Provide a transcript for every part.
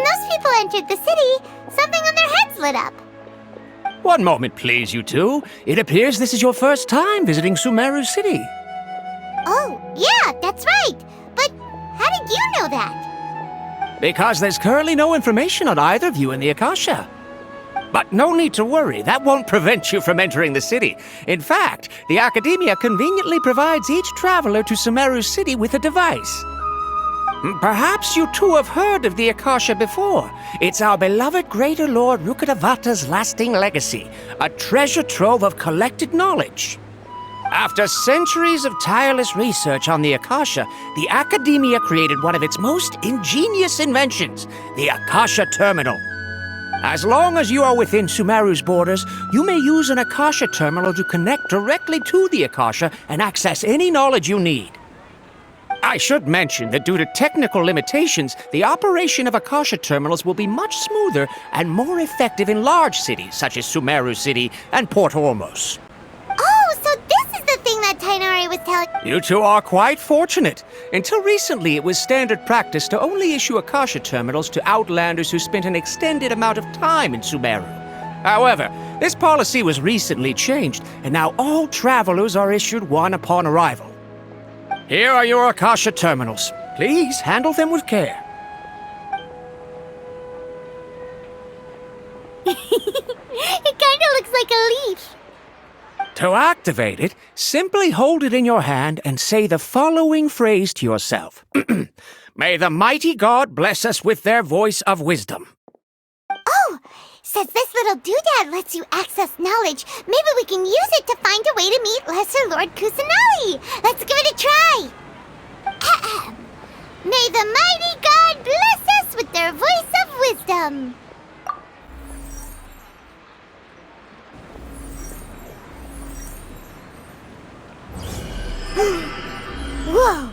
those people entered the city, something on their heads lit up. One moment, please, you two. It appears this is your first time visiting Sumeru City. Oh, yeah, that's right. But how did you know that? Because there's currently no information on either of you in the Akasha. But no need to worry, that won't prevent you from entering the city. In fact, the Academia conveniently provides each traveler to Sumeru City with a device. Perhaps you two have heard of the Akasha before. It's our beloved Greater Lord Rukkhadevata's lasting legacy, a treasure trove of collected knowledge. After centuries of tireless research on the Akasha, the Academia created one of its most ingenious inventions, the Akasha Terminal. As long as you are within Sumeru's borders, you may use an Akasha Terminal to connect directly to the Akasha and access any knowledge you need. I should mention that due to technical limitations, the operation of Akasha terminals will be much smoother and more effective in large cities such as Sumeru City and Port Ormos. Oh, so this is the thing that Tainari was telling... You two are quite fortunate. Until recently, it was standard practice to only issue Akasha terminals to outlanders who spent an extended amount of time in Sumeru. However, this policy was recently changed, and now all travelers are issued one upon arrival. Here are your Akasha terminals. Please handle them with care. It kinda looks like a leaf. To activate it, simply hold it in your hand and say the following phrase to yourself. May the mighty God bless us with their voice of wisdom. Oh, since this little doodad lets you access knowledge, maybe we can use it to find a way to meet Lesser Lord Kusanali. Let's give it a try. Ahem. May the mighty God bless us with their voice of wisdom. Whoa!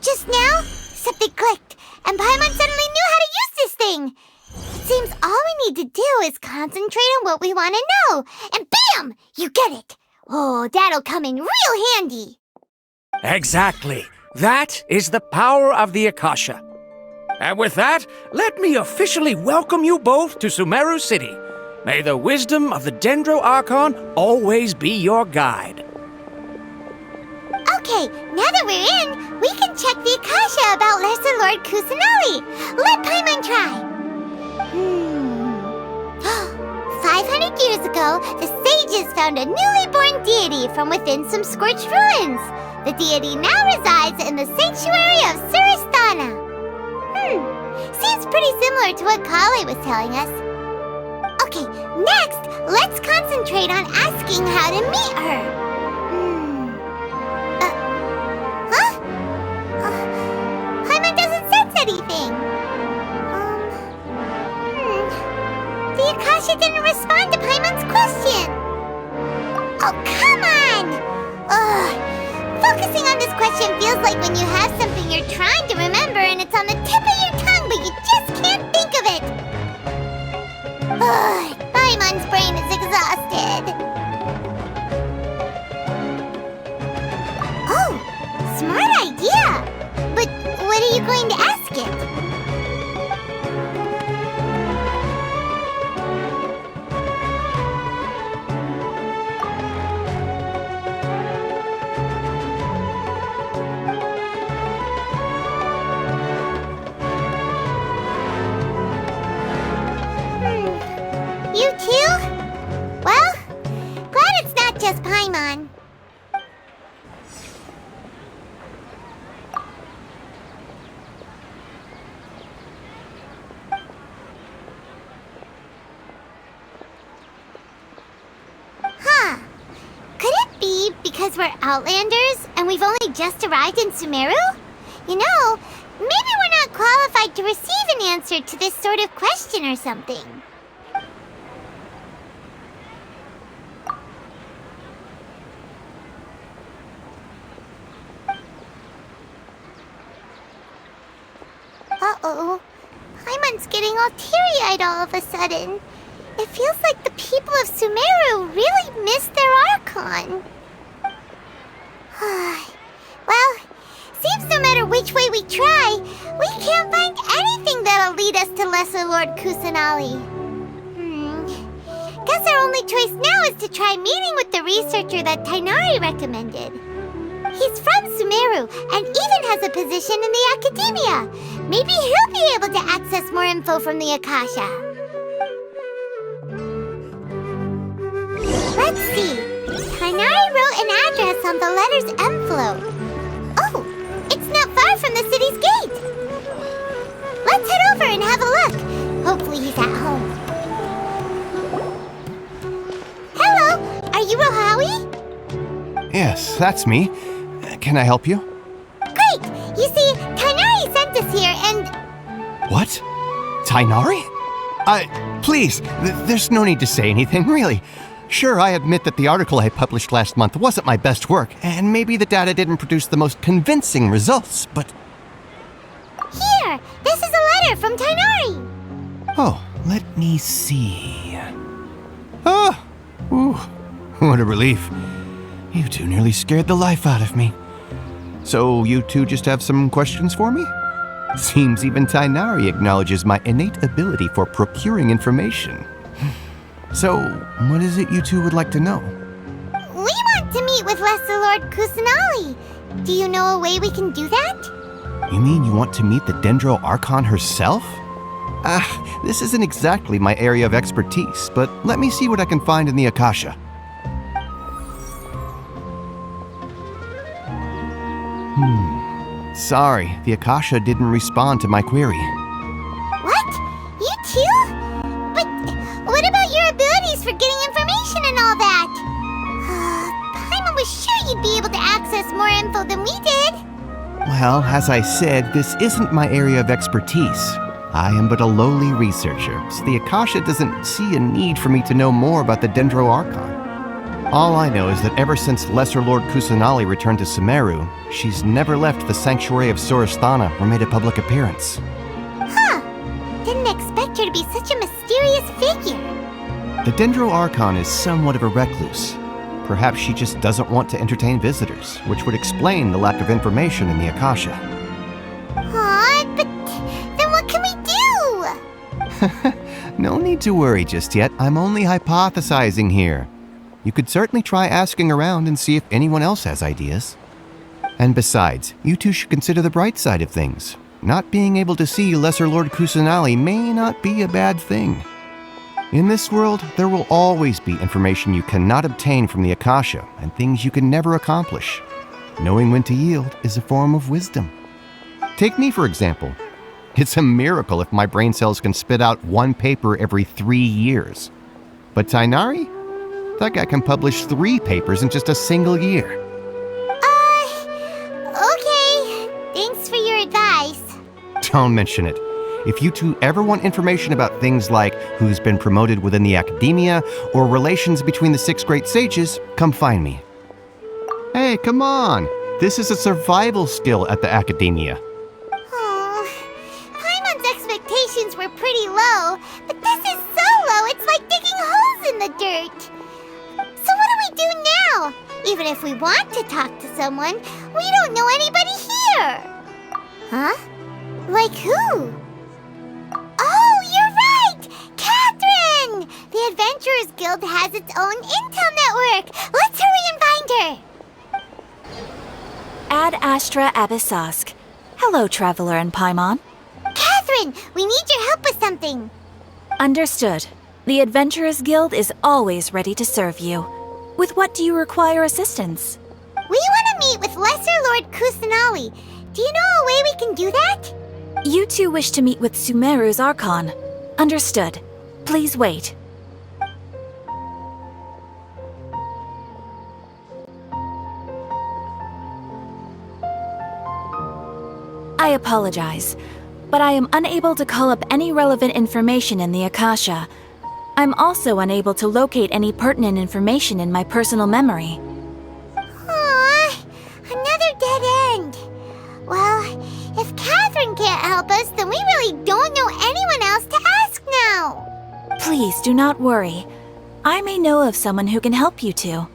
Just now, something clicked, and Paimon suddenly knew how to use this thing. It seems all we need to do is concentrate on what we want to know, and bam! You get it! Oh, that'll come in real handy. Exactly. That is the power of the Akasha. And with that, let me officially welcome you both to Sumeru City. May the wisdom of the Dendro Archon always be your guide. Okay, now that we're in, we can check the Akasha about Lesser Lord Kusanali. Let Paimon try. 500 years ago, the sages found a newly born deity from within some scorched ruins. The deity now resides in the sanctuary of Suristana. Seems pretty similar to what Kali was telling us. Okay, next, let's concentrate on asking how to meet her. Paimon doesn't sense anything. The Akasha didn't respond to Paimon's question. Oh, come on! Ugh. Focusing on this question feels like when you have something you're trying to remember and it's on the tip of your tongue, but you just can't think of it. Ugh. Paimon's brain is exhausted. Oh, smart idea! But what are you going to ask it? You too? Well, glad it's not just Paimon. Huh. Could it be because we're Outlanders and we've only just arrived in Sumeru? You know, maybe we're not qualified to receive an answer to this sort of question or something. Uh-oh. Paimon's getting all teary-eyed all of a sudden. It feels like the people of Sumeru really missed their Archon. Well, seems no matter which way we try, we can't find anything that'll lead us to Lesser Lord Kusanali. Guess our only choice now is to try meeting with the researcher that Tighnari recommended. He's from Sumeru and even has a position in the academia. Maybe he'll be able to access more info from the Akasha. Let's see. Tighnari wrote an address on the letter's envelope. Oh, it's not far from the city's gate. Let's head over and have a look. Hopefully he's at home. Hello, are you Rohawi? Yes, that's me. Can I help you? Great! You see, Tighnari sent us here and... What? Tighnari? Please, there's no need to say anything, really. Sure, I admit that the article I published last month wasn't my best work, and maybe the data didn't produce the most convincing results, but... Here! This is a letter from Tighnari! Oh, let me see... Oh! Ooh, what a relief. You two nearly scared the life out of me. So you two just have some questions for me? Seems even Tighnari acknowledges my innate ability for procuring information. So, what is it you two would like to know? We want to meet with Lesser Lord Kusanali. Do you know a way we can do that? You mean you want to meet the Dendro Archon herself? This isn't exactly my area of expertise, but let me see what I can find in the Akasha. Sorry, the Akasha didn't respond to my query. What? You too? But what about your abilities for getting information and all that? Paimon was sure you'd be able to access more info than we did. Well, as I said, this isn't my area of expertise. I am but a lowly researcher, so the Akasha doesn't see a need for me to know more about the Dendro Archon. All I know is that ever since Lesser Lord Kusanali returned to Sumeru, she's never left the sanctuary of Surasthana or made a public appearance. Huh. Didn't expect her to be such a mysterious figure. The Dendro Archon is somewhat of a recluse. Perhaps she just doesn't want to entertain visitors, which would explain the lack of information in the Akasha. But then what can we do? No need to worry just yet. I'm only hypothesizing here. You could certainly try asking around and see if anyone else has ideas. And besides, you two should consider the bright side of things. Not being able to see Lesser Lord Kusanali may not be a bad thing. In this world, there will always be information you cannot obtain from the Akasha and things you can never accomplish. Knowing when to yield is a form of wisdom. Take me, for example. It's a miracle if my brain cells can spit out one paper every 3 years. But Tighnari? That guy can publish 3 papers in just a single year. Okay. Thanks for your advice. Don't mention it. If you two ever want information about things like who's been promoted within the academia or relations between the 6 great sages, come find me. Hey, come on. This is a survival skill at the academia. Paimon's expectations were pretty low, but this is so low it's like digging holes in the dirt. So what do we do now? Even if we want to talk to someone, we don't know anybody here. Huh? Like who? Oh, you're right! Catherine! The Adventurers Guild has its own intel network. Let's hurry and find her. Ad Astra Abyssosk. Hello, Traveler and Paimon. Catherine, we need your help with something. Understood. The Adventurers Guild is always ready to serve you. With what do you require assistance? We want to meet with Lesser Lord Kusanali. Do you know a way we can do that? You two wish to meet with Sumeru's Archon. Understood. Please wait. I apologize, but I am unable to call up any relevant information in the Akasha. I'm also unable to locate any pertinent information in my personal memory. Aww, another dead end. Well, if Catherine can't help us, then we really don't know anyone else to ask now. Please do not worry. I may know of someone who can help you two.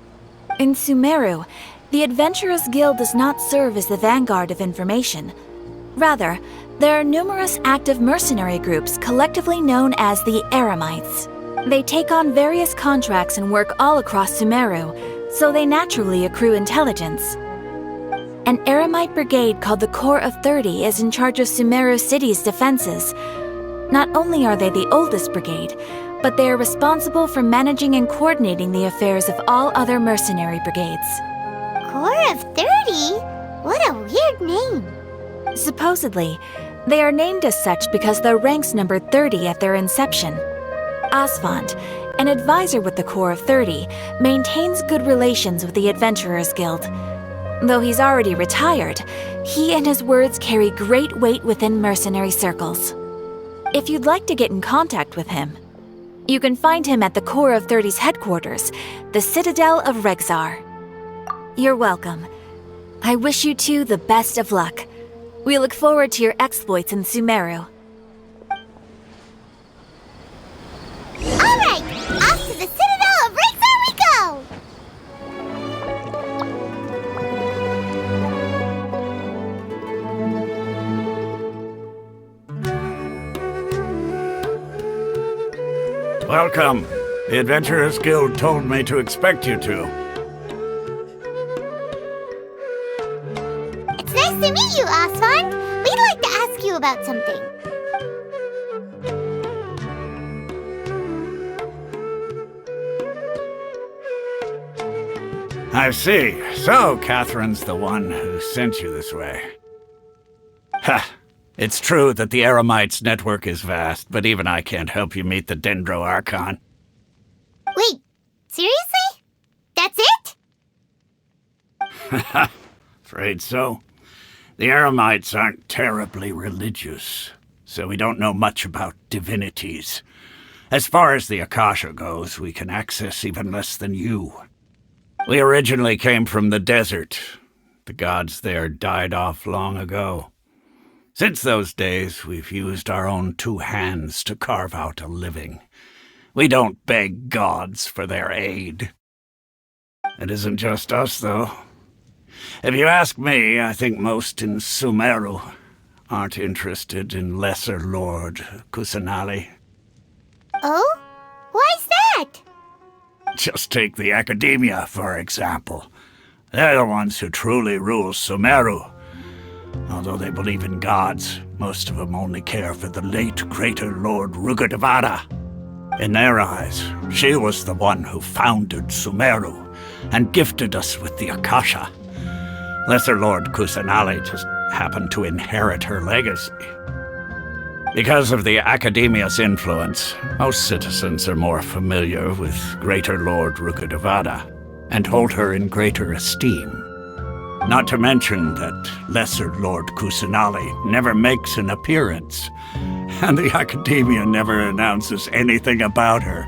In Sumeru, The Adventurers Guild does not serve as the vanguard of information. Rather, there are numerous active mercenary groups collectively known as the Eremites. They take on various contracts and work all across Sumeru, so they naturally accrue intelligence. An Eremite brigade called the Corps of 30 is in charge of Sumeru City's defenses. Not only are they the oldest brigade, but they are responsible for managing and coordinating the affairs of all other mercenary brigades. Corps of 30? What a weird name. Supposedly, they are named as such because their ranks numbered 30 at their inception. Asfand, an advisor with the Corps of 30, maintains good relations with the Adventurers Guild. Though he's already retired, he and his words carry great weight within mercenary circles. If you'd like to get in contact with him, you can find him at the Corps of 30's headquarters, the Citadel of Rexar. You're welcome. I wish you two the best of luck. We look forward to your exploits in Sumeru. Alright, off to the Citadel of Rexar we go! Welcome. The Adventurers Guild told me to expect you two. It's nice to meet you, Asfand. We'd like to ask you about something. I see. So, Catherine's the one who sent you this way. Ha! It's true that the Eremites' network is vast, but even I can't help you meet the Dendro Archon. Wait, seriously? That's it? Afraid so. The Eremites aren't terribly religious, so we don't know much about divinities. As far as the Akasha goes, we can access even less than you. We originally came from the desert. The gods there died off long ago. Since those days, we've used our own two hands to carve out a living. We don't beg gods for their aid. It isn't just us, though. If you ask me, I think most in Sumeru aren't interested in Lesser Lord Kusanali. Oh? Why's that? Just take the Academia, for example. They're the ones who truly rule Sumeru. Although they believe in gods, most of them only care for the late Greater Lord Rugadavada. In their eyes, she was the one who founded Sumeru and gifted us with the Akasha. Lesser Lord Kusanali just happened to inherit her legacy. Because of the Academia's influence, most citizens are more familiar with Greater Lord Rugadavada and hold her in greater esteem. Not to mention that Lesser Lord Kusanali never makes an appearance, and the Academia never announces anything about her.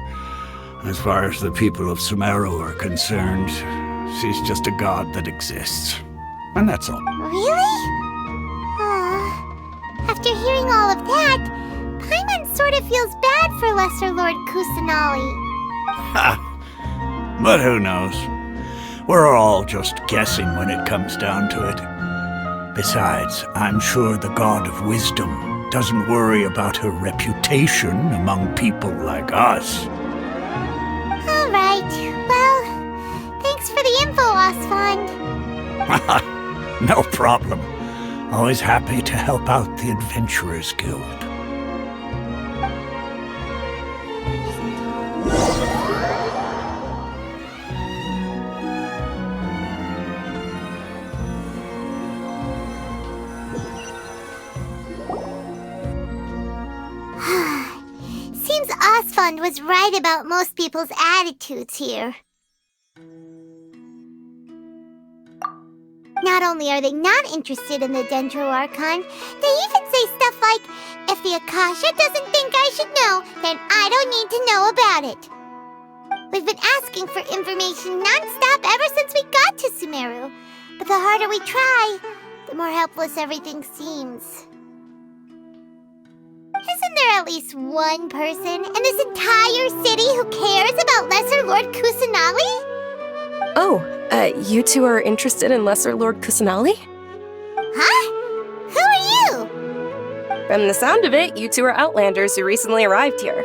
As far as the people of Sumeru are concerned, she's just a god that exists. And that's all. Really? After hearing all of that, Paimon sort of feels bad for Lesser Lord Kusanali. Ha! But who knows? We're all just guessing when it comes down to it. Besides, I'm sure the God of Wisdom doesn't worry about her reputation among people like us. All right. Well, thanks for the info, Asfand. No problem. Always happy to help out the Adventurers Guild. Seems Asfand was right about most people's attitudes here. Not only are they not interested in the Dendro Archon, they even say stuff like, if the Akasha doesn't think I should know, then I don't need to know about it. We've been asking for information non-stop ever since we got to Sumeru, but the harder we try, the more helpless everything seems. Isn't there at least one person in this entire city who cares about Lesser Lord Kusanali? Oh, You two are interested in Lesser Lord Kusanali? Huh? Who are you? From the sound of it, you two are Outlanders who recently arrived here.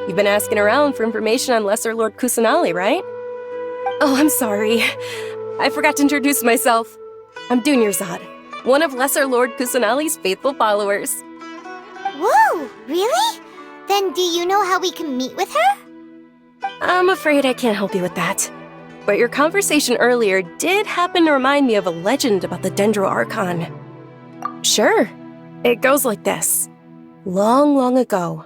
You've been asking around for information on Lesser Lord Kusanali, right? Oh, I'm sorry. I forgot to introduce myself. I'm Dunyarzad, one of Lesser Lord Kusanali's faithful followers. Whoa, really? Then do you know how we can meet with her? I'm afraid I can't help you with that. But your conversation earlier did happen to remind me of a legend about the Dendro Archon. Sure. It goes like this. Long, long ago,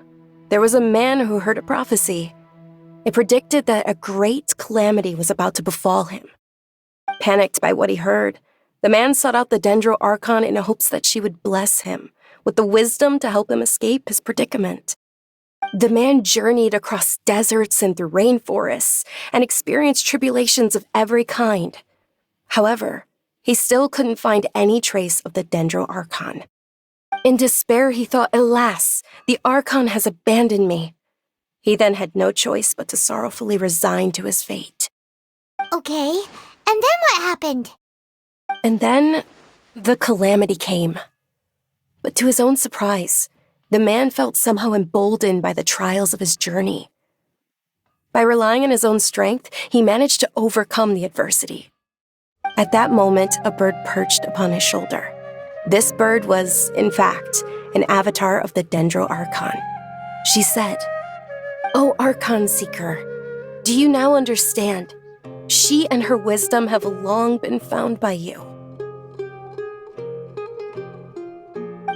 there was a man who heard a prophecy. It predicted that a great calamity was about to befall him. Panicked by what he heard, the man sought out the Dendro Archon in hopes that she would bless him with the wisdom to help him escape his predicament. The man journeyed across deserts and through rainforests and experienced tribulations of every kind. However, he still couldn't find any trace of the Dendro Archon. In despair, he thought, alas, the Archon has abandoned me. He then had no choice but to sorrowfully resign to his fate. Okay, and then what happened? And then, the calamity came. But to his own surprise, the man felt somehow emboldened by the trials of his journey. By relying on his own strength, he managed to overcome the adversity. At that moment, a bird perched upon his shoulder. This bird was, in fact, an avatar of the Dendro Archon. She said, "O Archon Seeker, do you now understand? She and her wisdom have long been found by you.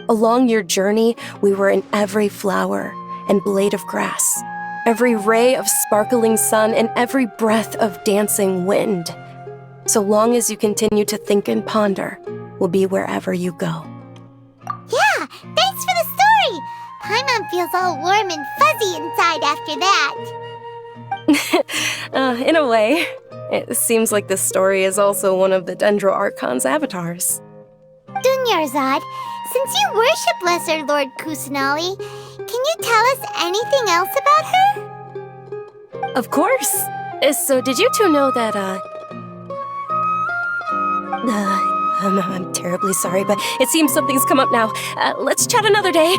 Along your journey, we were in every flower and blade of grass, every ray of sparkling sun, and every breath of dancing wind. So long as you continue to think and ponder, we'll be wherever you go." Yeah, thanks for the story! Paimon feels all warm and fuzzy inside after that. In a way, it seems like this story is also one of the Dendro Archon's avatars. Dunyarzad, since you worship Lesser Lord Kusanali, can you tell us anything else about her? Of course. So did you two know that, I'm terribly sorry, but it seems something's come up now. Let's chat another day.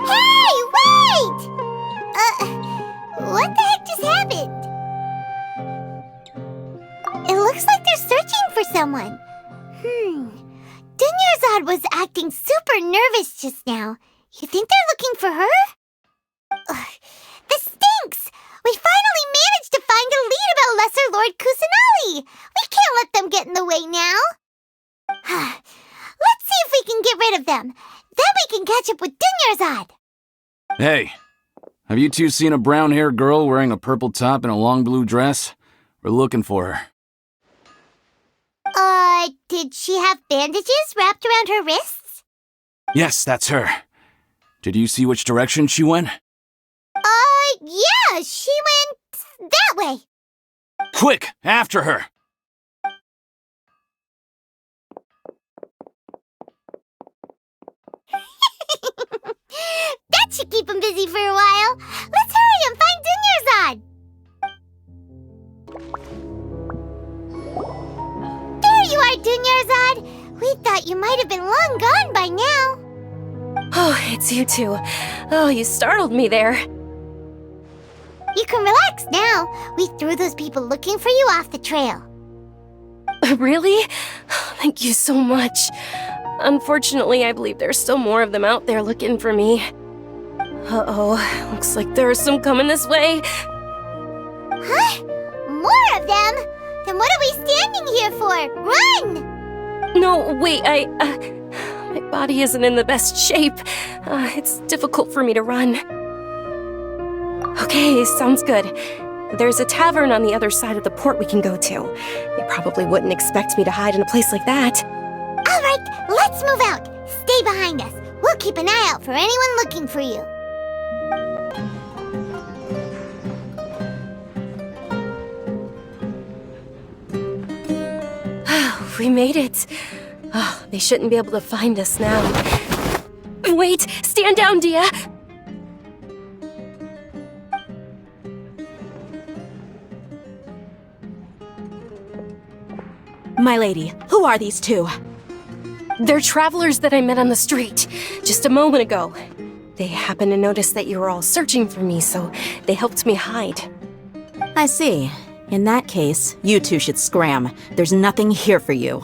Hey, wait! What the heck just happened? It looks like they're searching for someone. Dunyarzad was acting super nervous just now. You think they're looking for her? This stinks! We finally managed to find a lead about Lesser Lord Kusanali! We can't let them get in the way now! Let's see if we can get rid of them. Then we can catch up with Dunyarzad! Hey, have you two seen a brown-haired girl wearing a purple top and a long blue dress? We're looking for her. Did she have bandages wrapped around her wrists? Yes, that's her. Did you see which direction she went? Yeah, she went that way. Quick, after her! That should keep him busy for a while. Let's hurry and find Dunyarzad. There you are, Dunyarzad. We thought you might have been long gone by now. Oh, it's you two. Oh, you startled me there. You can relax now. We threw those people looking for you off the trail. Really? Thank you so much. Unfortunately, I believe there's still more of them out there looking for me. Uh-oh, looks like there are some coming this way. Huh? More of them? Then what are we standing here for? Run! No, wait, my body isn't in the best shape. It's difficult for me to run. Okay, sounds good. There's a tavern on the other side of the port we can go to. They probably wouldn't expect me to hide in a place like that. All right, let's move out. Stay behind us. We'll keep an eye out for anyone looking for you. We made it. Oh, they shouldn't be able to find us now. Wait, stand down, Dia. My lady, who are these two? They're travelers that I met on the street just a moment ago. They happened to notice that you were all searching for me, so they helped me hide. I see. In that case, you two should scram. There's nothing here for you.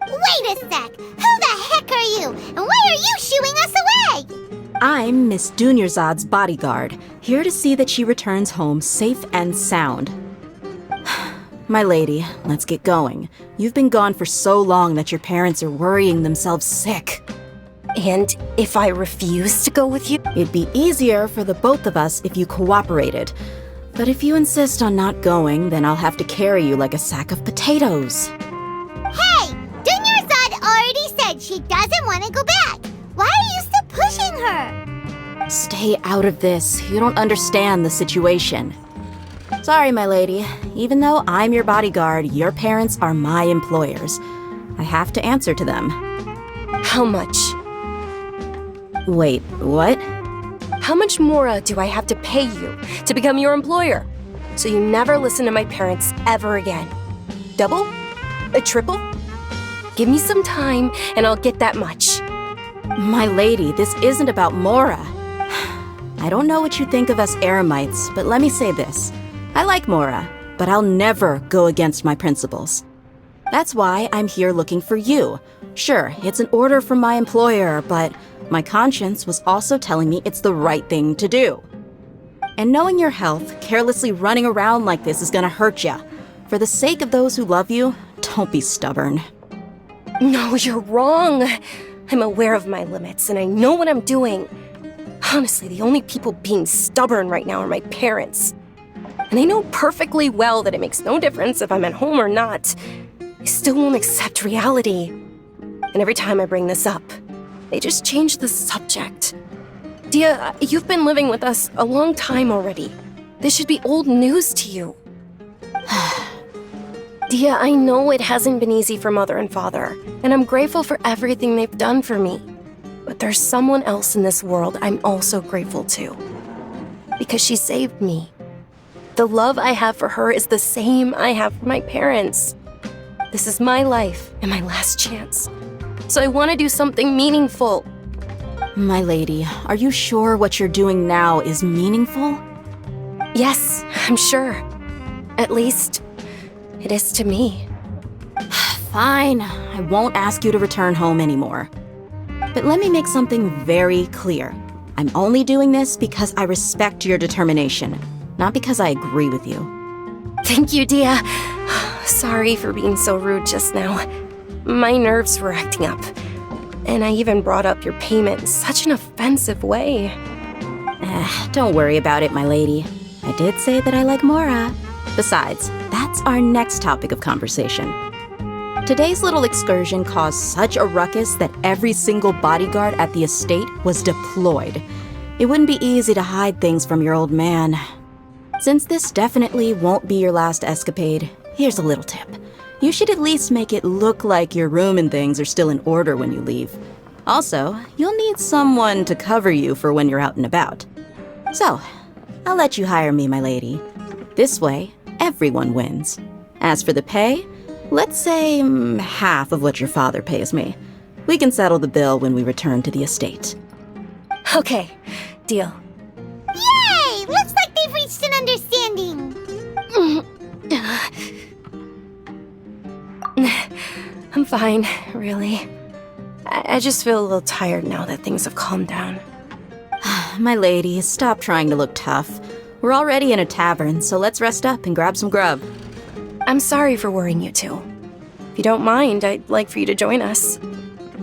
Wait a sec! Who the heck are you? And why are you shooing us away? I'm Miss Dunyarzad's bodyguard, here to see that she returns home safe and sound. My lady, let's get going. You've been gone for so long that your parents are worrying themselves sick. And if I refuse to go with you? It'd be easier for the both of us if you cooperated. But if you insist on not going, then I'll have to carry you like a sack of potatoes. Hey! Dunyarzad already said she doesn't want to go back. Why are you still pushing her? Stay out of this. You don't understand the situation. Sorry, my lady. Even though I'm your bodyguard, your parents are my employers. I have to answer to them. How much? Wait, what? How much more do I have to pay you to become your employer? So you never listen to my parents ever again. Double? A triple? Give me some time and I'll get that much. My lady, this isn't about Mora. I don't know what you think of us Eremites, but let me say this. I like Mora, but I'll never go against my principles. That's why I'm here looking for you. Sure, it's an order from my employer, but my conscience was also telling me it's the right thing to do. And knowing your health, carelessly running around like this is gonna hurt ya. For the sake of those who love you, don't be stubborn. No, you're wrong. I'm aware of my limits and I know what I'm doing. Honestly, the only people being stubborn right now are my parents. And I know perfectly well that it makes no difference if I'm at home or not. They still won't accept reality. And every time I bring this up, they just change the subject. Dia, you've been living with us a long time already. This should be old news to you. Dia, I know it hasn't been easy for Mother and Father, and I'm grateful for everything they've done for me. But there's someone else in this world I'm also grateful to. Because she saved me. The love I have for her is the same I have for my parents. This is my life and my last chance. So I want to do something meaningful. My lady, are you sure what you're doing now is meaningful? Yes, I'm sure. At least, it is to me. Fine, I won't ask you to return home anymore. But let me make something very clear. I'm only doing this because I respect your determination, not because I agree with you. Thank you, Dia. Sorry for being so rude just now. My nerves were acting up. And I even brought up your payment in such an offensive way. Don't worry about it, my lady. I did say that I like Mora. Besides, that's our next topic of conversation. Today's little excursion caused such a ruckus that every single bodyguard at the estate was deployed. It wouldn't be easy to hide things from your old man. Since this definitely won't be your last escapade, here's a little tip. You should at least make it look like your room and things are still in order when you leave. Also, you'll need someone to cover you for when you're out and about. So, I'll let you hire me, my lady. This way, everyone wins. As for the pay, let's say half of what your father pays me. We can settle the bill when we return to the estate. Okay, deal. Yay! Looks like they've reached an understanding. I'm fine, really. I just feel a little tired now that things have calmed down. My lady, stop trying to look tough. We're already in a tavern, so let's rest up and grab some grub. I'm sorry for worrying you two. If you don't mind, I'd like for you to join us.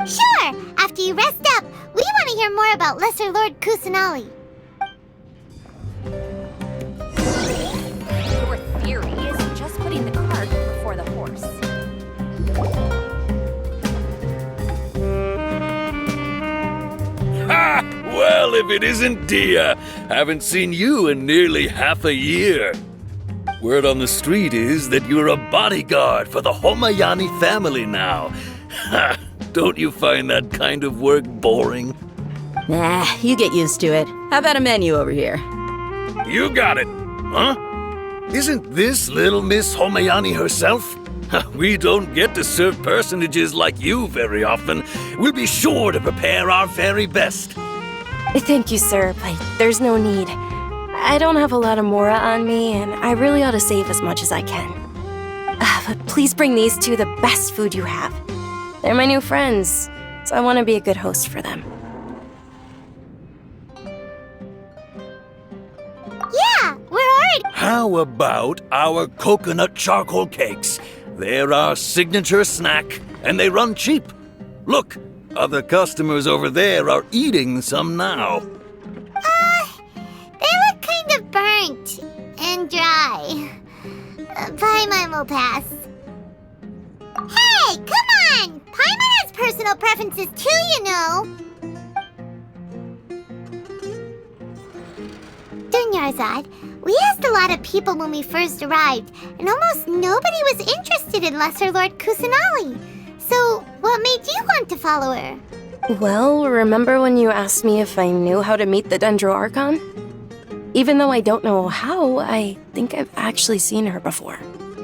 Sure! After you rest up, we want to hear more about Lesser Lord Kusanali. Your theory is just putting the cart before the horse. Ha! Well, if it isn't Dia, haven't seen you in nearly half a year. Word on the street is that you're a bodyguard for the Homayani family now. Ha! Don't you find that kind of work boring? Nah, you get used to it. How about a menu over here? You got it, huh? Isn't this little Miss Homayani herself? We don't get to serve personages like you very often. We'll be sure to prepare our very best. Thank you, sir, but there's no need. I don't have a lot of mora on me, and I really ought to save as much as I can. But please bring these two the best food you have. They're my new friends, so I want to be a good host for them. Yeah, we're already... How about our coconut charcoal cakes? They're our signature snack, and they run cheap. Look, other customers over there are eating some now. They look kind of burnt and dry. Paimon will pass. Hey, come on! Paimon has personal preferences too, you know. Dunyarzad, we asked a lot of people when we first arrived, and almost nobody was interested in Lesser Lord Kusanali. So, what made you want to follow her? Well, remember when you asked me if I knew how to meet the Dendro Archon? Even though I don't know how, I think I've actually seen her before.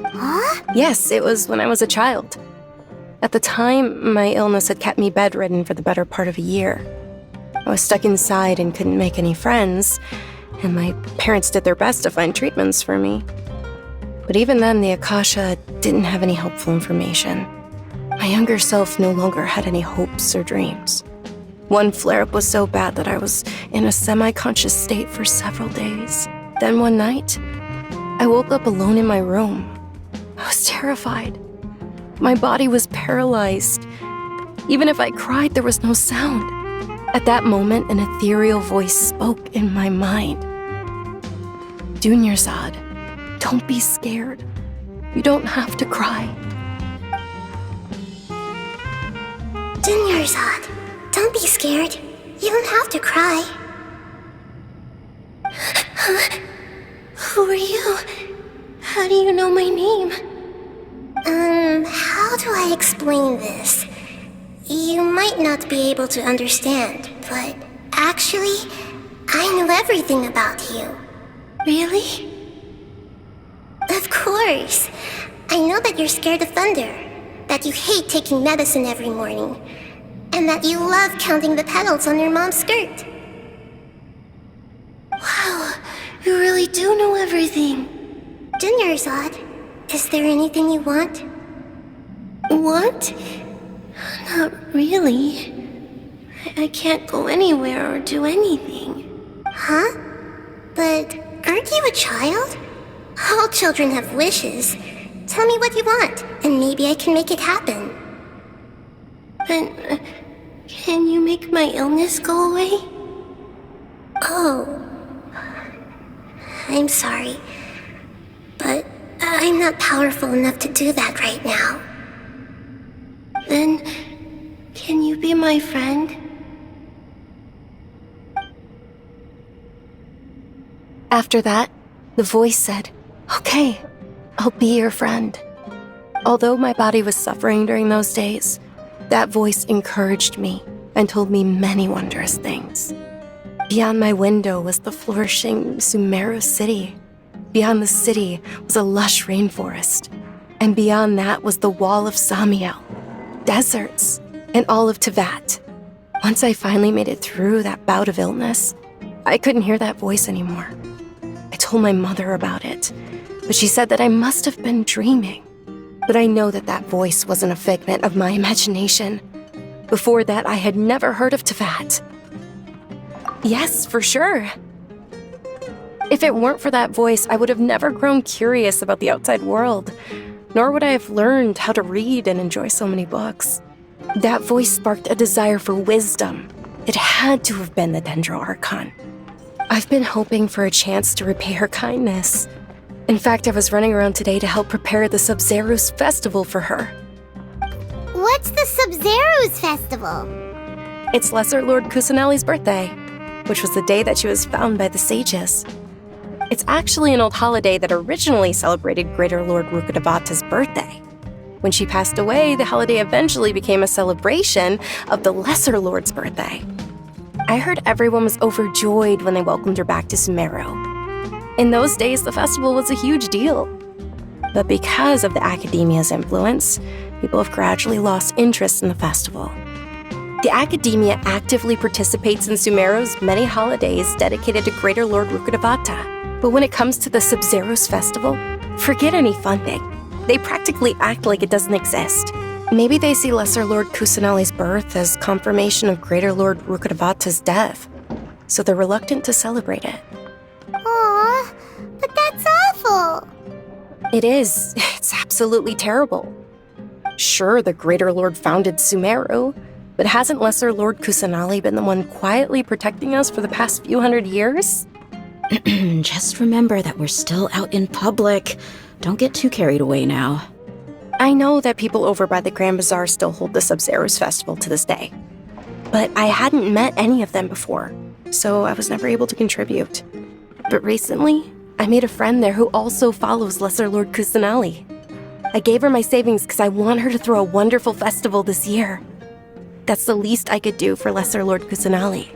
Huh? Yes, it was when I was a child. At the time, my illness had kept me bedridden for the better part of a year. I was stuck inside and couldn't make any friends, and my parents did their best to find treatments for me. But even then, the Akasha didn't have any helpful information. My younger self no longer had any hopes or dreams. One flare-up was so bad that I was in a semi-conscious state for several days. Then one night, I woke up alone in my room. I was terrified. My body was paralyzed. Even if I cried, there was no sound. At that moment, an ethereal voice spoke in my mind. Dunyarzad, don't be scared. You don't have to cry. Dunyarzad, don't be scared. You don't have to cry. Who are you? How do you know my name? How do I explain this? You might not be able to understand, but actually, I know everything about you. Really? Of course. I know that you're scared of thunder, that you hate taking medicine every morning, and that you love counting the petals on your mom's skirt. Wow, you really do know everything. Dunyarzad, is there anything you want? Want? Not really. I can't go anywhere or do anything. Huh? But aren't you a child? All children have wishes. Tell me what you want, and maybe I can make it happen. But can you make my illness go away? Oh. I'm sorry. But I'm not powerful enough to do that right now. Then, can you be my friend? After that, the voice said, "Okay, I'll be your friend." Although my body was suffering during those days, that voice encouraged me and told me many wondrous things. Beyond my window was the flourishing Sumeru city. Beyond the city was a lush rainforest. And beyond that was the wall of Samiel, deserts, and all of Tevat. Once I finally made it through that bout of illness, I couldn't hear that voice anymore. I told my mother about it, but she said that I must have been dreaming. But I know that that voice wasn't a figment of my imagination. Before that, I had never heard of Tevat. Yes, for sure. If it weren't for that voice, I would have never grown curious about the outside world, nor would I have learned how to read and enjoy so many books. That voice sparked a desire for wisdom. It had to have been the Dendro Archon. I've been hoping for a chance to repay her kindness. In fact, I was running around today to help prepare the Sub-Zero's festival for her. What's the Sub-Zero's festival? It's Lesser Lord Kusanali's birthday, which was the day that she was found by the sages. It's actually an old holiday that originally celebrated Greater Lord Rukkhadevata's birthday. When she passed away, the holiday eventually became a celebration of the Lesser Lord's birthday. I heard everyone was overjoyed when they welcomed her back to Sumeru. In those days, the festival was a huge deal. But because of the Academia's influence, people have gradually lost interest in the festival. The Academia actively participates in Sumeru's many holidays dedicated to Greater Lord Rukkhadevata. But when it comes to the Sub-Zero's festival, forget any funding. They practically act like it doesn't exist. Maybe they see Lesser Lord Kusanali's birth as confirmation of Greater Lord Rukkhadevata's death, so they're reluctant to celebrate it. Aw, but that's awful. It is. It's absolutely terrible. Sure, the Greater Lord founded Sumeru, but hasn't Lesser Lord Kusanali been the one quietly protecting us for the past few hundred years? Just remember that we're still out in public. Don't get too carried away now. I know that people over by the Grand Bazaar still hold the Sub-Zero's festival to this day, but I hadn't met any of them before, so I was never able to contribute. But recently, I made a friend there who also follows Lesser Lord Kusanali. I gave her my savings because I want her to throw a wonderful festival this year. That's the least I could do for Lesser Lord Kusanali.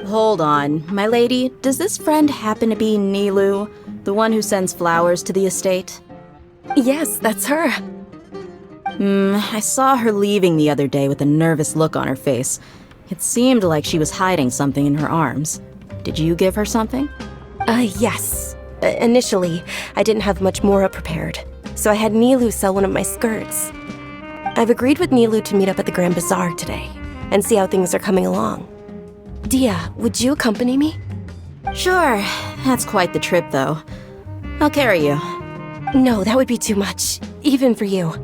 Hold on, my lady. Does this friend happen to be Nilu, the one who sends flowers to the estate? Yes, that's her. I saw her leaving the other day with a nervous look on her face. It seemed like she was hiding something in her arms. Did you give her something? Yes. Initially, I didn't have much Mora prepared, so I had Nilu sell one of my skirts. I've agreed with Nilu to meet up at the Grand Bazaar today and see how things are coming along. Dia, would you accompany me? Sure. That's quite the trip, though. I'll carry you. No, that would be too much, even for you.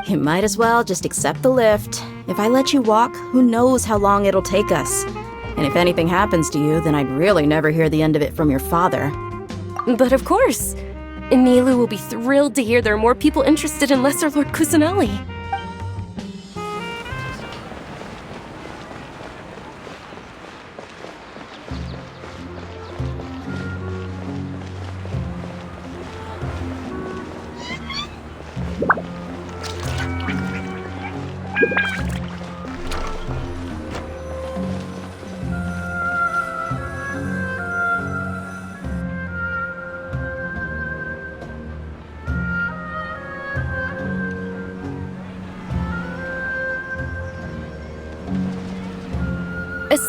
You might as well just accept the lift. If I let you walk, who knows how long it'll take us. And if anything happens to you, then I'd really never hear the end of it from your father. But of course. Nilu will be thrilled to hear there are more people interested in Lesser Lord Kusanali.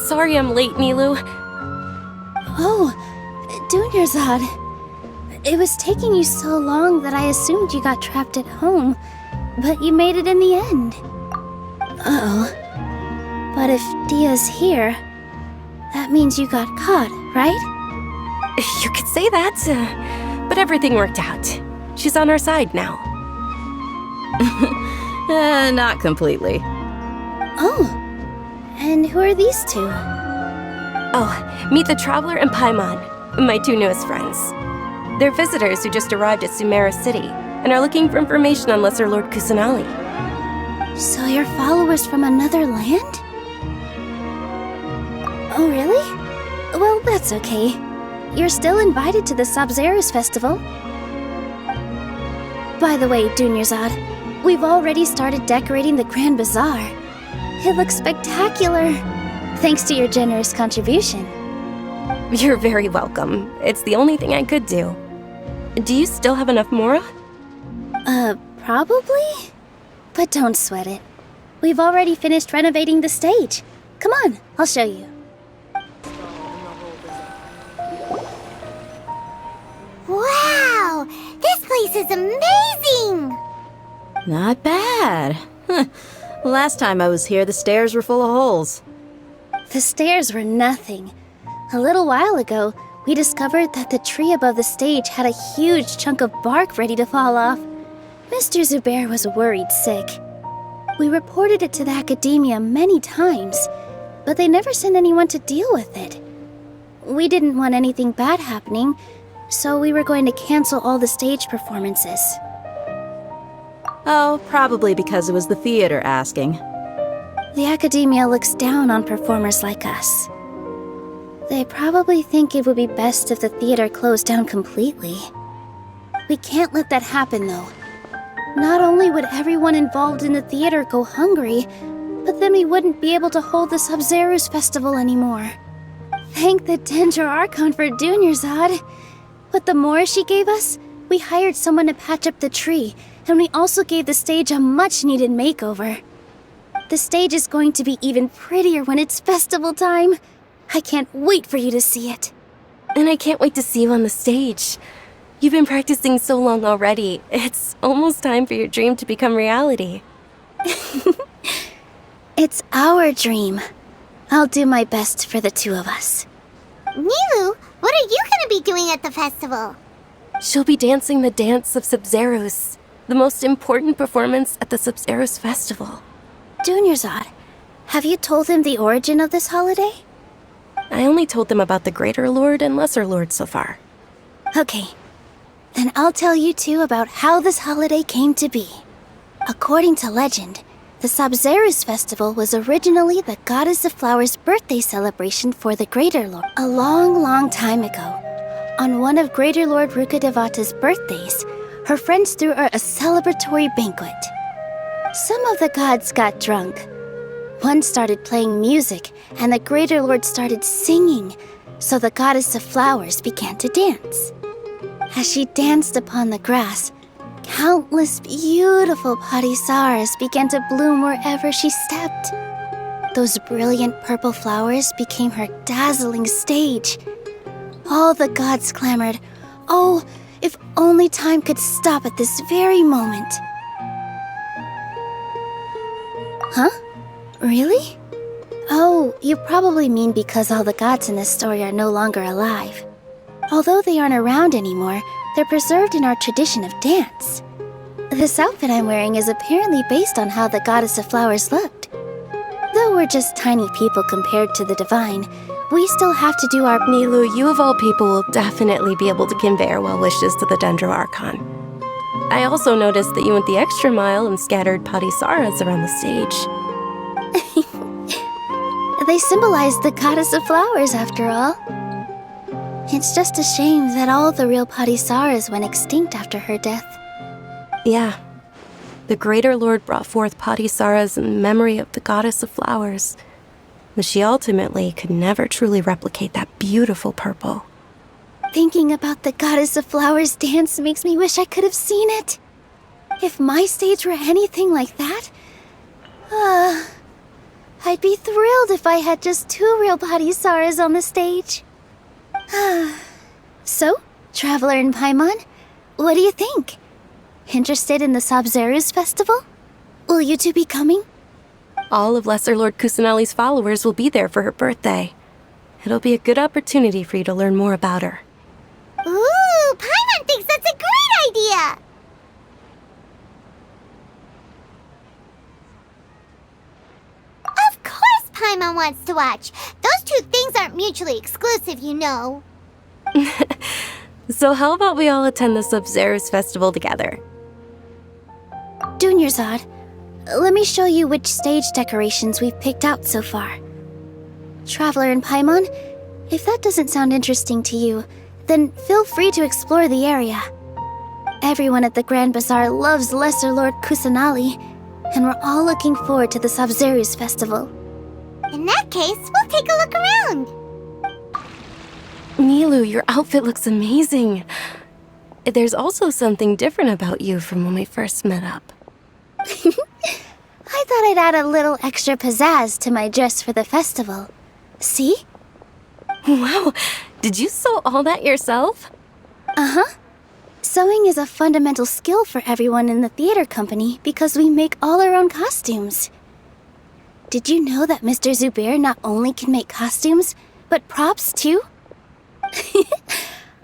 Sorry I'm late, Nilu. Oh, Dunyarzad. It was taking you so long that I assumed you got trapped at home, but you made it in the end. Uh-oh. But if Dia's here, that means you got caught, right? You could say that, but everything worked out. She's on our side now. Not completely. Oh. And who are these two? Oh, meet the Traveler and Paimon, my two newest friends. They're visitors who just arrived at Sumeru City and are looking for information on Lesser Lord Kusanali. So you're followers from another land? Oh, really? Well, that's okay. You're still invited to the Sub-Zero's festival. By the way, Dunyarzad, we've already started decorating the Grand Bazaar. It looks spectacular, thanks to your generous contribution. You're very welcome. It's the only thing I could do. Do you still have enough Mora? Probably? But don't sweat it. We've already finished renovating the stage. Come on, I'll show you. Wow! This place is amazing! Not bad. Last time I was here, the stairs were full of holes. The stairs were nothing. A little while ago, we discovered that the tree above the stage had a huge chunk of bark ready to fall off. Mr. Zubair was worried sick. We reported it to the Academia many times, but they never sent anyone to deal with it. We didn't want anything bad happening, so we were going to cancel all the stage performances. Oh, probably because it was the theater asking. The Academia looks down on performers like us. They probably think it would be best if the theater closed down completely. We can't let that happen, though. Not only would everyone involved in the theater go hungry, but then we wouldn't be able to hold the Sub-Zero's festival anymore. Thank the Dendro Archon for Dunyarzad. With the Mora she gave us, We hired someone to patch up the tree, and we also gave the stage a much-needed makeover. The stage is going to be even prettier when it's festival time. I can't wait for you to see it. And I can't wait to see you on the stage. You've been practicing so long already. It's almost time for your dream to become reality. It's our dream. I'll do my best for the two of us. Nilu, what are you gonna be doing at the festival? She'll be dancing the dance of Sub-Zeros, the most important performance at the Sub-Zeros festival. Dunyarzad, have you told him the origin of this holiday? I only told them about the Greater Lord and Lesser Lord so far. Okay, then I'll tell you two about how this holiday came to be. According to legend, the Sub-Zeros festival was originally the Goddess of Flowers' birthday celebration for the Greater Lord. A long, long time ago, on one of Greater Lord Rukkhadevata's birthdays, her friends threw her a celebratory banquet. Some of the gods got drunk. One started playing music, and the Greater Lord started singing, so the Goddess of Flowers began to dance. As she danced upon the grass, countless beautiful parisaras began to bloom wherever she stepped. Those brilliant purple flowers became her dazzling stage. All the gods clamored, "Oh, if only time could stop at this very moment." Huh? Really? Oh, you probably mean because all the gods in this story are no longer alive. Although they aren't around anymore, they're preserved in our tradition of dance. This outfit I'm wearing is apparently based on how the Goddess of Flowers looked. Though we're just tiny people compared to the divine, we still have to do our— Nilu, you of all people will definitely be able to convey our well wishes to the Dendro Archon. I also noticed that you went the extra mile and scattered parisaras around the stage. They symbolize the Goddess of Flowers, after all. It's just a shame that all the real parisaras went extinct after her death. Yeah. The Greater Lord brought forth parisaras in memory of the Goddess of Flowers, but she ultimately could never truly replicate that beautiful purple. Thinking about the Goddess of Flowers dance makes me wish I could have seen it. If my stage were anything like that, I'd be thrilled if I had just 2 real parisaras on the stage. So, Traveler and Paimon, what do you think? Interested in the Sub-Zeros festival? Will you two be coming? All of Lesser Lord Kusanali's followers will be there for her birthday. It'll be a good opportunity for you to learn more about her. Ooh, Paimon thinks that's a great idea! Of course Paimon wants to watch. Those two things aren't mutually exclusive, you know. So how about we all attend the Sub-Zeros festival together? Dunyarzad, let me show you which stage decorations we've picked out so far. Traveler and Paimon, if that doesn't sound interesting to you, then feel free to explore the area. Everyone at the Grand Bazaar loves Lesser Lord Kusanali, and we're all looking forward to the Sub-Zeros festival. In that case, we'll take a look around. Nilu, your outfit looks amazing. There's also something different about you from when we first met up. I thought I'd add a little extra pizzazz to my dress for the festival. See? Wow, did you sew all that yourself? Uh-huh. Sewing is a fundamental skill for everyone in the theater company because we make all our own costumes. Did you know that Mr. Zubair not only can make costumes, but props too?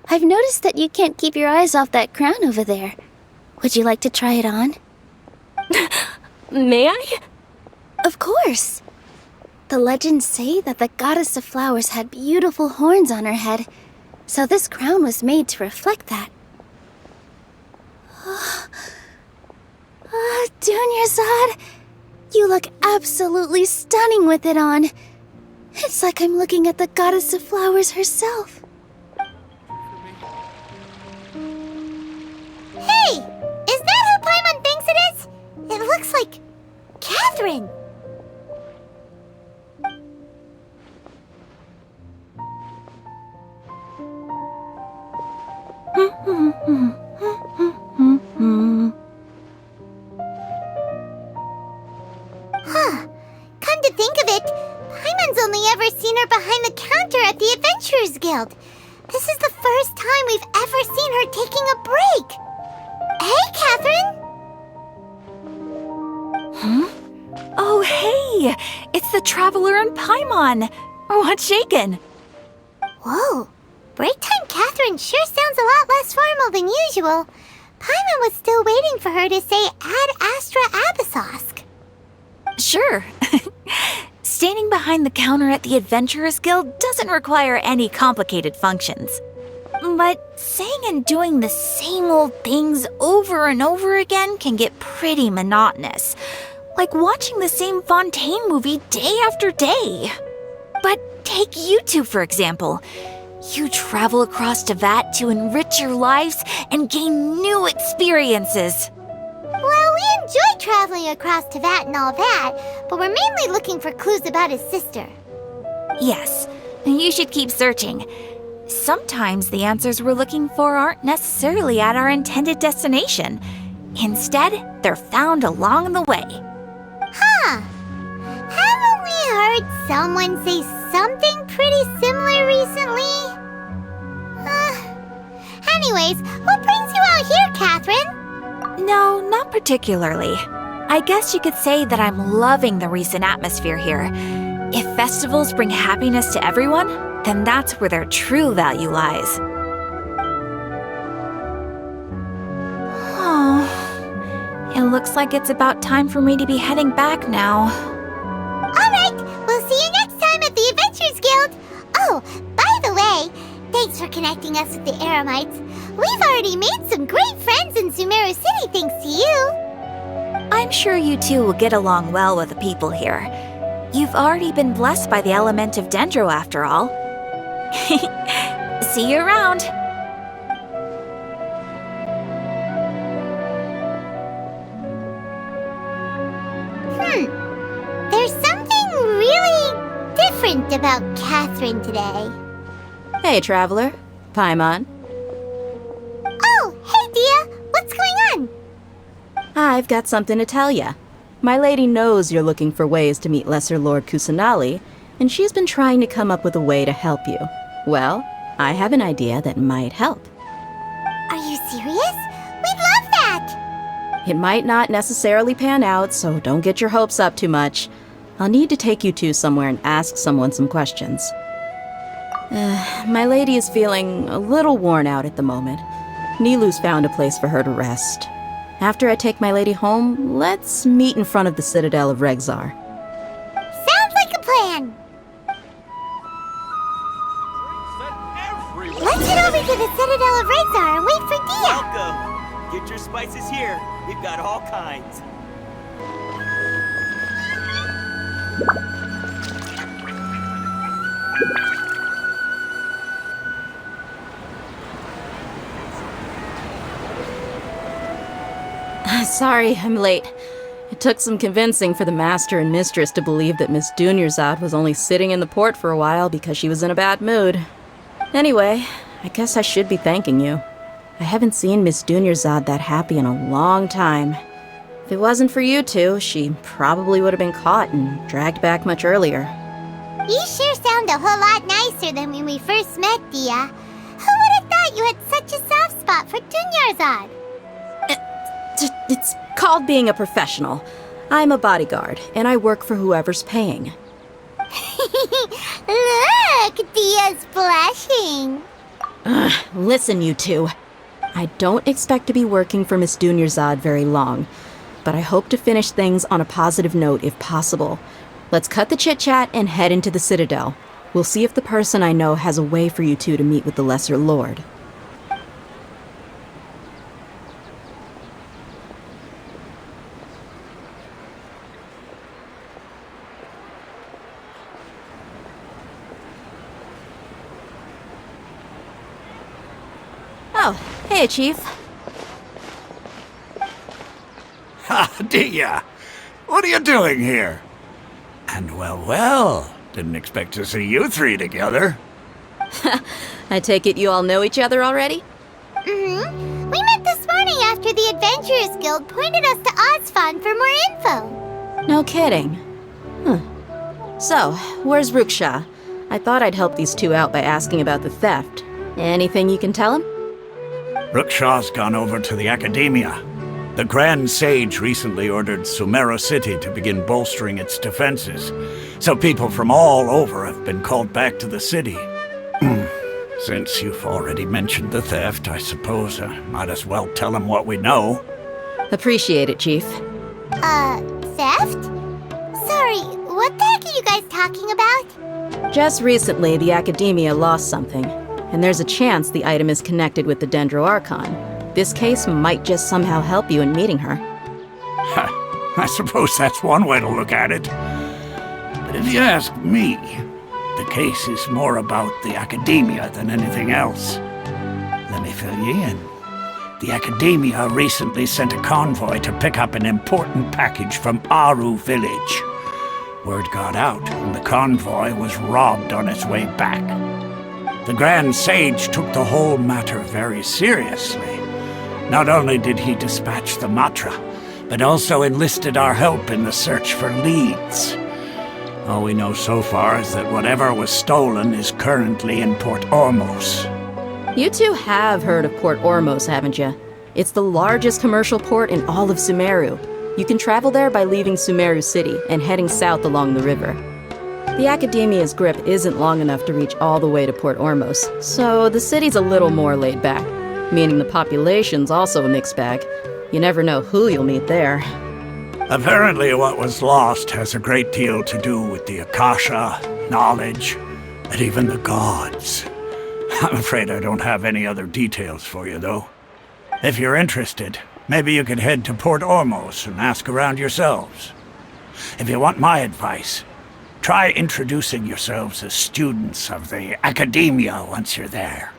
I've noticed that you can't keep your eyes off that crown over there. Would you like to try it on? May I? Of course! The legends say that the Goddess of Flowers had beautiful horns on her head, so this crown was made to reflect that. Dunyarzad, you look absolutely stunning with it on. It's like I'm looking at the Goddess of Flowers herself. Hey! Is that who Paimon thinks it is? It looks like Catherine. Paimon's only ever seen her behind the counter at the Adventurers Guild. This is the first time we've ever seen her taking a break. Hey, Catherine! Huh? Oh, hey! It's the Traveler and Paimon! What's shaken? Whoa, break time Catherine sure sounds a lot less formal than usual. Paimon was still waiting for her to say Ad Astra Abyssosk. Sure. Standing behind the counter at the Adventurers Guild doesn't require any complicated functions. But saying and doing the same old things over and over again can get pretty monotonous. Like watching the same Fontaine movie day after day. But take you two, for example. You travel across Teyvat to enrich your lives and gain new experiences. Well, we enjoy traveling across Teyvat and all that, but we're mainly looking for clues about his sister. Yes, you should keep searching. Sometimes the answers we're looking for aren't necessarily at our intended destination. Instead, they're found along the way. Huh. Haven't we heard someone say something pretty similar recently? Anyways, what brings you out here, Catherine? No, not particularly. I guess you could say that I'm loving the recent atmosphere here. If festivals bring happiness to everyone, then that's where their true value lies. Oh, it looks like it's about time for me to be heading back now. Alright, we'll see you next time at the Adventurers Guild. Oh, by the way, thanks for connecting us with the Eremites. We've already made some great friends in Sumeru City thanks to you. I'm sure you two will get along well with the people here. You've already been blessed by the element of Dendro after all. See you around. There's something really different about Catherine today. Hey, Traveler. Paimon. Oh, hey, Dia. What's going on? I've got something to tell ya. My lady knows you're looking for ways to meet Lesser Lord Kusanali, and she's been trying to come up with a way to help you. Well, I have an idea that might help. Are you serious? We'd love that! It might not necessarily pan out, so don't get your hopes up too much. I'll need to take you two somewhere and ask someone some questions. My lady is feeling a little worn out at the moment. Nilu's found a place for her to rest. After I take my lady home, let's meet in front of the Citadel of Regzar. Sounds like a plan! Let's head over to the Citadel of Regzar and wait for Dia! Welcome! Get your spices here. We've got all kinds. Sorry, I'm late. It took some convincing for the master and mistress to believe that Miss Dunyarzad was only sitting in the port for a while because she was in a bad mood. Anyway, I guess I should be thanking you. I haven't seen Miss Dunyarzad that happy in a long time. If it wasn't for you two, she probably would have been caught and dragged back much earlier. You sure sound a whole lot nicer than when we first met, Dia. Who would have thought you had such a soft spot for Dunyarzad? It's called being a professional. I'm a bodyguard, and I work for whoever's paying. Look, Dia's blushing. Listen, you two. I don't expect to be working for Miss Dunyarzad very long, but I hope to finish things on a positive note if possible. Let's cut the chit-chat and head into the Citadel. We'll see if the person I know has a way for you two to meet with the Lesser Lord. Oh, hey, Chief. Ha, Dia! What are you doing here? And well, didn't expect to see you three together. I take it you all know each other already? Mm-hmm. We met this morning after the Adventurers Guild pointed us to Ozfon for more info. No kidding. So, where's Ruksha? I thought I'd help these two out by asking about the theft. Anything you can tell him? Ruksha's gone over to the Academia. The Grand Sage recently ordered Sumeru City to begin bolstering its defenses, so people from all over have been called back to the city. Since you've already mentioned the theft, I suppose I might as well tell him what we know. Appreciate it, Chief. Theft? Sorry, what the heck are you guys talking about? Just recently, the Academia lost something, and there's a chance the item is connected with the Dendro Archon. This case might just somehow help you in meeting her. I suppose that's one way to look at it. But if you ask me, the case is more about the Academia than anything else. Let me fill you in. The Academia recently sent a convoy to pick up an important package from Aru village. Word got out, and the convoy was robbed on its way back. The Grand Sage took the whole matter very seriously. Not only did he dispatch the Matra, but also enlisted our help in the search for leads. All we know so far is that whatever was stolen is currently in Port Ormos. You two have heard of Port Ormos, haven't you? It's the largest commercial port in all of Sumeru. You can travel there by leaving Sumeru City and heading south along the river. The Academia's grip isn't long enough to reach all the way to Port Ormos, so the city's a little more laid back, meaning the population's also a mixed bag. You never know who you'll meet there. Apparently what was lost has a great deal to do with the Akasha, knowledge, and even the gods. I'm afraid I don't have any other details for you, though. If you're interested, maybe you could head to Port Ormos and ask around yourselves. If you want my advice, try introducing yourselves as students of the Academia once you're there.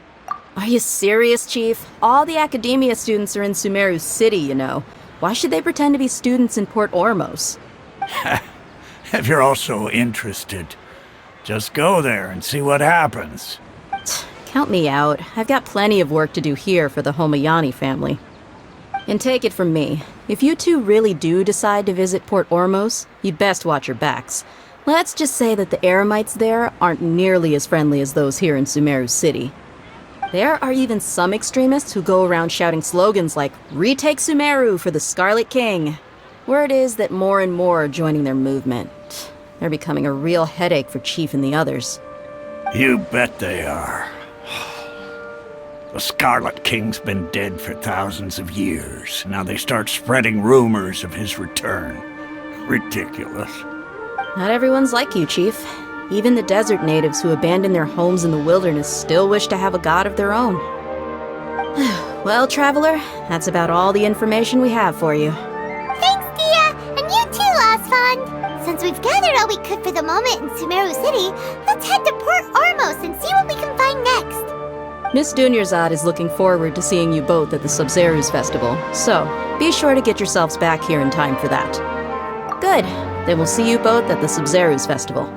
Are you serious, Chief? All the Academia students are in Sumeru City, you know. Why should they pretend to be students in Port Ormos? If you're also interested, just go there and see what happens. Count me out. I've got plenty of work to do here for the Homayani family. And take it from me, if you two really do decide to visit Port Ormos, you'd best watch your backs. Let's just say that the Eremites there aren't nearly as friendly as those here in Sumeru City. There are even some extremists who go around shouting slogans like, "Retake Sumeru for the Scarlet King." Word is that more and more are joining their movement. They're becoming a real headache for Chief and the others. You bet they are. The Scarlet King's been dead for thousands of years. Now they start spreading rumors of his return. Ridiculous. Not everyone's like you, Chief. Even the desert natives who abandoned their homes in the wilderness still wish to have a god of their own. Well, Traveler, that's about all the information we have for you. Thanks, Dia! And you too, Osfond! Since we've gathered all we could for the moment in Sumeru City, let's head to Port Ormos and see what we can find next. Miss Dunyarzad is looking forward to seeing you both at the Sub-Zeru's festival, so be sure to get yourselves back here in time for that. Good. Then we'll see you both at the Sub-Zeru's festival.